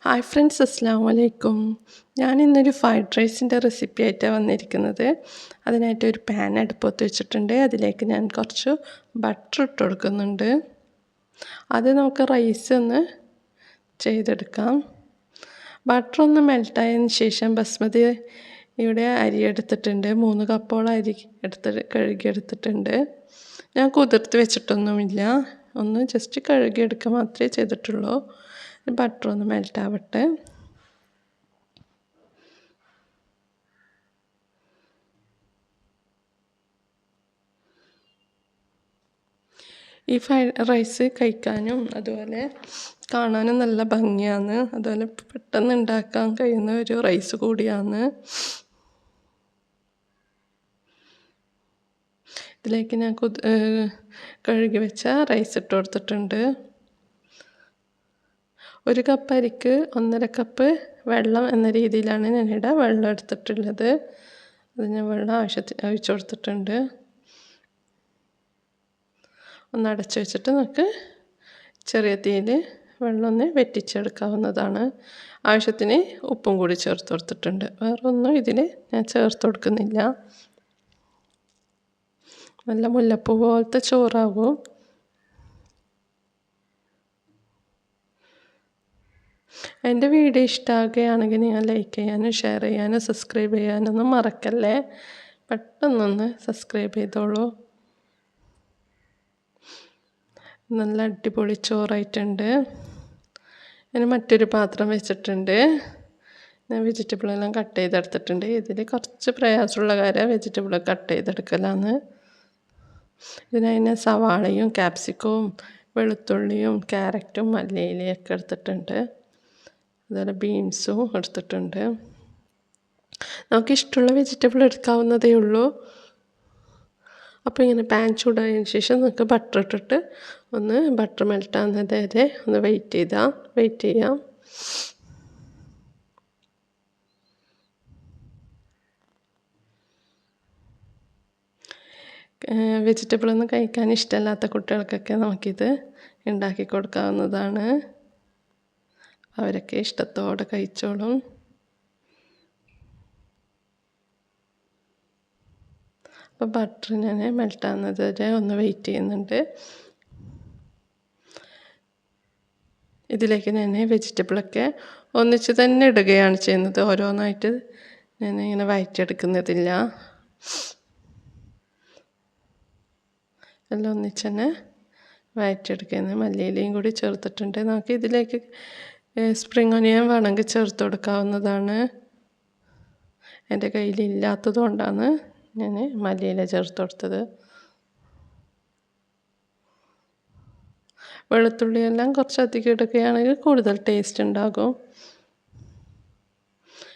Hi friends, അസ്സലാമു അലൈക്കും. ഞാനിന്നൊരു fried റൈസിൻ്റെ റെസിപ്പി ആയിട്ടാണ് വന്നിരിക്കുന്നത്. അതിനായിട്ടൊരു പാൻ അടുപ്പത്ത് വെച്ചിട്ടുണ്ട്. അതിലേക്ക് ഞാൻ കുറച്ച് ബട്ടർ ഇട്ട് കൊടുക്കുന്നുണ്ട്. അത് നമുക്ക് റൈസ് ഒന്ന് ചെയ്തെടുക്കാം. ബട്ടർ ഒന്ന് മെൽട്ടായതിന് ശേഷം ബസ്മതി ഇവിടെ അരി എടുത്തിട്ടുണ്ട്. 3 കപ്പോളം അരി കഴുകിയെടുത്തിട്ടുണ്ട്. ഞാൻ കുതിർത്ത് വെച്ചിട്ടൊന്നുമില്ല, ഒന്ന് ജസ്റ്റ് കഴുകിയെടുക്കുക മാത്രമേ ചെയ്തിട്ടുള്ളൂ. ബട്ടർ ഒന്ന് മെൽട്ടാവട്ടെ. ഈ ഫ്രൈഡ് റൈസ് കഴിക്കാനും അതുപോലെ കാണാനും നല്ല ഭംഗിയാണ്. അതുപോലെ പെട്ടെന്ന് ഉണ്ടാക്കാൻ കഴിയുന്ന ഒരു റൈസ് കൂടിയാണ്. ഇതിലേക്ക് ഞാൻ കഴുകി വെച്ച റൈസ് ഇട്ട് കൊടുത്തിട്ടുണ്ട്. 1 കപ്പ് അരിക്ക് 1.5 കപ്പ് വെള്ളം എന്ന രീതിയിലാണ് ഞാനിവിടെ വെള്ളം എടുത്തിട്ടുള്ളത്. അത് ഞാൻ വെള്ളം ആവശ്യത്തിന് ഒഴിച്ച് കൊടുത്തിട്ടുണ്ട്. ഒന്ന് അടച്ചു വെച്ചിട്ട് നമുക്ക് ചെറിയ തീയിൽ വെള്ളം ഒന്ന് വറ്റിച്ചെടുക്കാവുന്നതാണ്. ആവശ്യത്തിന് ഉപ്പും കൂടി ചേർത്ത് കൊടുത്തിട്ടുണ്ട്. വേറൊന്നും ഇതിൽ ഞാൻ ചേർത്ത് കൊടുക്കുന്നില്ല. നല്ല മുല്ലപ്പൂ പോലത്തെ ചോറാകും. എൻ്റെ വീഡിയോ ഇഷ്ടമാകുകയാണെങ്കിൽ നിങ്ങൾ ലൈക്ക് ചെയ്യാനും ഷെയർ ചെയ്യാനും സബ്സ്ക്രൈബ് ചെയ്യാനൊന്നും മറക്കല്ലേ. പെട്ടെന്നൊന്ന് സബ്സ്ക്രൈബ് ചെയ്തോളൂ. നല്ല അടിപൊളി ചോറായിട്ടുണ്ട്. ഞാൻ മറ്റൊരു പാത്രം വെച്ചിട്ടുണ്ട്. ഞാൻ വെജിറ്റബിളെല്ലാം കട്ട് ചെയ്തെടുത്തിട്ടുണ്ട്. ഇതിൽ കുറച്ച് പ്രയാസമുള്ള കാര്യം വെജിറ്റബിൾ കട്ട് ചെയ്തെടുക്കലാണ്. ഇതിനതിന് സവാളയും ക്യാപ്സിക്കവും വെളുത്തുള്ളിയും ക്യാരറ്റും മല്ലിയിലയൊക്കെ എടുത്തിട്ടുണ്ട്. അതുപോലെ ബീൻസും എടുത്തിട്ടുണ്ട്. നമുക്കിഷ്ടമുള്ള വെജിറ്റബിൾ എടുക്കാവുന്നതേ ഉള്ളൂ. അപ്പോൾ ഇങ്ങനെ പാൻ ചൂടായതിന് ശേഷം നമുക്ക് ബട്ടർ ഇട്ടിട്ട് ഒന്ന് ബട്ടർ മെൽട്ടാകുന്നത് വരെ ഒന്ന് വെയിറ്റ് ചെയ്യാം. വെജിറ്റബിളൊന്നും കഴിക്കാൻ ഇഷ്ടമല്ലാത്ത കുട്ടികൾക്കൊക്കെ നമുക്കിത് ഉണ്ടാക്കി കൊടുക്കാവുന്നതാണ്. അവരൊക്കെ ഇഷ്ടത്തോടെ കഴിച്ചോളും. അപ്പോൾ ബട്ടർ ഞാൻ മെൽട്ടാകുന്നത് വരെ ഒന്ന് വെയിറ്റ് ചെയ്യുന്നുണ്ട്. ഇതിലേക്ക് ഞാൻ വെജിറ്റബിളൊക്കെ ഒന്നിച്ച് തന്നെ ഇടുകയാണ് ചെയ്യുന്നത്. ഓരോന്നായിട്ട് ഞാൻ ഇങ്ങനെ വഴറ്റിയെടുക്കുന്നതില്ല. എല്ലാം ഒന്നിച്ച് തന്നെ വഴറ്റിയെടുക്കുന്നത്. മല്ലിയിലയും കൂടി ചേർത്തിട്ടുണ്ട്. നമുക്ക് ഇതിലേക്ക് സ്പ്രിംഗ് ഒനിയൻ വേണമെങ്കിൽ ചേർത്ത് കൊടുക്കാവുന്നതാണ്. എൻ്റെ കയ്യിലില്ലാത്തത് കൊണ്ടാണ് ഞാൻ മല്ലിയില ചേർത്ത് കൊടുത്തത്. വെളുത്തുള്ളിയെല്ലാം കുറച്ചധികം ഇടുകയാണെങ്കിൽ കൂടുതൽ ടേസ്റ്റ് ഉണ്ടാകും.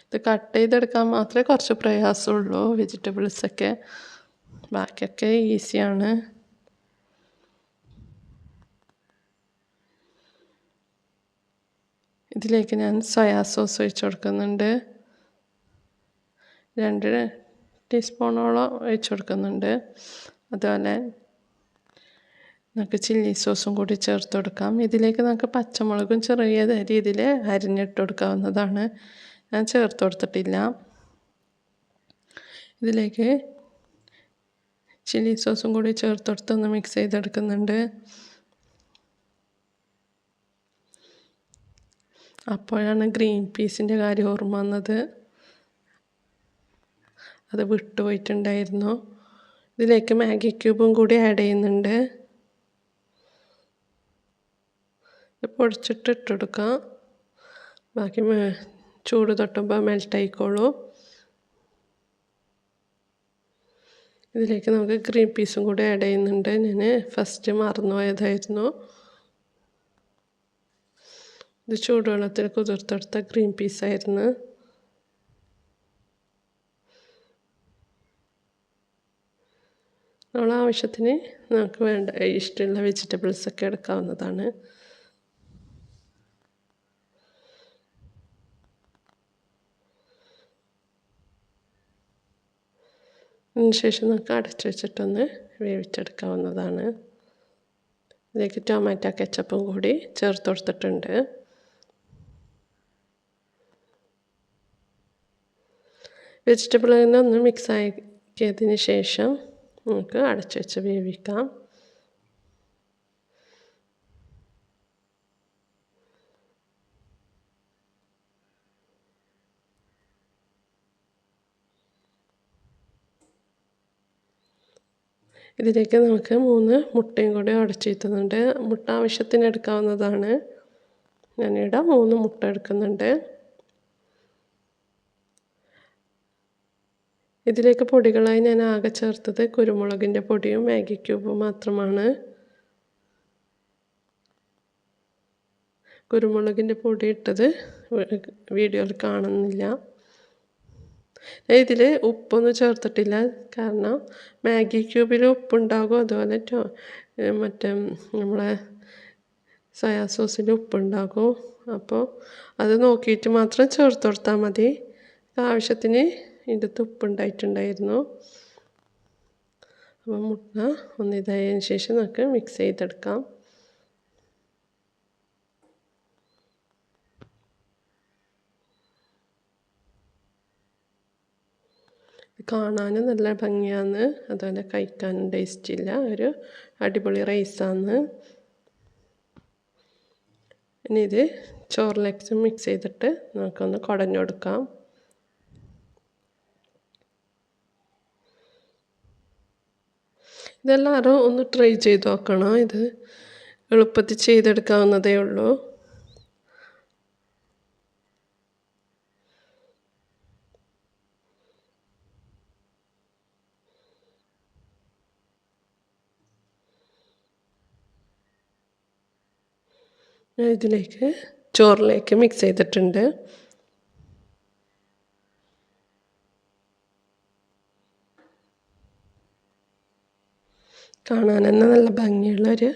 ഇത് കട്ട് ചെയ്തെടുക്കാൻ മാത്രമേ കുറച്ച് പ്രയാസമുള്ളൂ. വെജിറ്റബിൾസൊക്കെ ബാക്കിയൊക്കെ ഈസിയാണ്. ഇതിലേക്ക് ഞാൻ സോയാ സോസ് ഒഴിച്ച് കൊടുക്കുന്നുണ്ട്. 2 ടീസ്പൂണോളം ഒഴിച്ച് കൊടുക്കുന്നുണ്ട്. അതുപോലെ നമുക്ക് ചില്ലി സോസും കൂടി ചേർത്ത് കൊടുക്കാം. ഇതിലേക്ക് നമുക്ക് പച്ചമുളകും ചെറിയ രീതിയിൽ അരിഞ്ഞിട്ട് കൊടുക്കാവുന്നതാണ്. ഞാൻ ചേർത്ത് കൊടുത്തിട്ടില്ല. ഇതിലേക്ക് ചില്ലി സോസും കൂടി ചേർത്ത് കൊടുത്ത് ഒന്ന് മിക്സ് ചെയ്തെടുക്കുന്നുണ്ട്. അപ്പോഴാണ് ഗ്രീൻ പീസിൻ്റെ കാര്യം ഓർമ്മ വന്നത്. അത് വിട്ടുപോയിട്ടുണ്ടായിരുന്നു. ഇതിലേക്ക് മാഗി ക്യൂബും കൂടി ആഡ് ചെയ്യുന്നുണ്ട്. പൊടിച്ചിട്ട് ഇട്ടെടുക്കാം. ബാക്കി ചൂട് തട്ടുമ്പോൾ മെൽട്ടായിക്കോളൂ. ഇതിലേക്ക് നമുക്ക് ഗ്രീൻ പീസും കൂടി ആഡ് ചെയ്യുന്നുണ്ട്. ഞാൻ ഫസ്റ്റ് മറന്നുപോയതായിരുന്നു. ഇത് ചൂടുവെള്ളത്തിൽ കുതിർത്തെടുത്ത ഗ്രീൻ പീസായിരുന്നു. നമ്മളെ ആവശ്യത്തിന് നമുക്ക് വേണ്ട ഇഷ്ടമുള്ള വെജിറ്റബിൾസൊക്കെ എടുക്കാവുന്നതാണ്. അതിനുശേഷം നമുക്ക് അടച്ചു വെച്ചിട്ടൊന്ന് വേവിച്ചെടുക്കാവുന്നതാണ്. ഇതിലേക്ക് ടൊമാറ്റോ കെച്ചപ്പും കൂടി ചേർത്ത് കൊടുത്തിട്ടുണ്ട്. വെജിറ്റബിളിനെ ഒന്ന് മിക്സ് ആക്കിയതിന് ശേഷം നമുക്ക് അടച്ചു വെച്ച് വേവിക്കാം. ഇതിലേക്ക് നമുക്ക് 3 മുട്ടയും കൂടി ഉടച്ചെടുക്കുന്നുണ്ട്. മുട്ട ആവശ്യത്തിന് എടുക്കാവുന്നതാണ്. ഞാനിവിടെ 3 മുട്ട എടുക്കുന്നുണ്ട്. ഇതിലേക്ക് പൊടികളായി ഞാൻ ആകെ ചേർത്തത് കുരുമുളകിൻ്റെ പൊടിയും മാഗി ക്യൂബും മാത്രമാണ്. കുരുമുളകിൻ്റെ പൊടി ഇട്ടത് വീഡിയോയിൽ കാണുന്നില്ല. ഇതിൽ ഉപ്പൊന്നും ചേർത്തിട്ടില്ല, കാരണം മാഗി ക്യൂബിൽ ഉപ്പുണ്ടാകും, അതുപോലെ മറ്റേ നമ്മളെ സോയാ സോസിൽ ഉപ്പുണ്ടാകും. അപ്പോൾ അത് നോക്കിയിട്ട് മാത്രം ചേർത്ത് കൊടുത്താൽ മതി. ആവശ്യത്തിന് ഇതിൻ്റെ ഉപ്പുണ്ടായിട്ടുണ്ടായിരുന്നു. അപ്പോൾ മുട്ട ഒന്ന് ഇതായതിന് ശേഷം നമുക്ക് മിക്സ് ചെയ്തെടുക്കാം. കാണാനും നല്ല ഭംഗിയാണ്, അതുപോലെ കഴിക്കാനും ടേസ്റ്റില്ല, ഒരു അടിപൊളി റൈസാണ്. ഇനി ഇത് ചോറിലേക്ക് മിക്സ് ചെയ്തിട്ട് നമുക്കൊന്ന് കുടഞ്ഞു കൊടുക്കാം. ഇതെല്ലാവരും ഒന്ന് ട്രൈ ചെയ്ത് നോക്കണം. ഇത് എളുപ്പത്തിൽ ചെയ്തെടുക്കാവുന്നതേ ഉള്ളൂ. ഞാൻ ഇതിലേക്ക് ചോറിലേക്ക് മിക്സ് ചെയ്തിട്ടുണ്ട്. കാണാൻ തന്നെ നല്ല ഭംഗിയുള്ളൊരു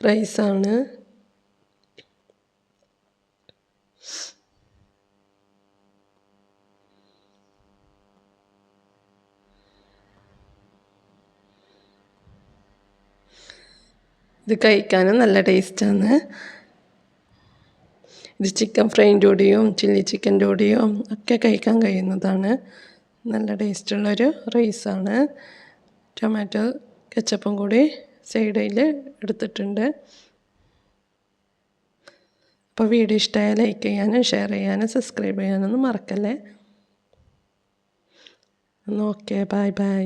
റൈസാണ്. ഇത് കഴിക്കാനും നല്ല ടേസ്റ്റാണ്. ഇത് ചിക്കൻ ഫ്രൈൻ്റെ കൂടെയും ചില്ലി ചിക്കൻ്റെ കൂടെയും ഒക്കെ കഴിക്കാൻ കഴിയുന്നതാണ്. നല്ല ടേസ്റ്റുള്ളൊരു റൈസാണ്. ടൊമാറ്റോ കെച്ചപ്പും കൂടി സൈഡിൽ എടുത്തിട്ടുണ്ട്. അപ്പോൾ വീഡിയോ ഇഷ്ടമായാൽ ലൈക്ക് ചെയ്യാനും ഷെയർ ചെയ്യാനും സബ്സ്ക്രൈബ് ചെയ്യാനൊന്നും മറക്കല്ലേ. Okay, bye bye.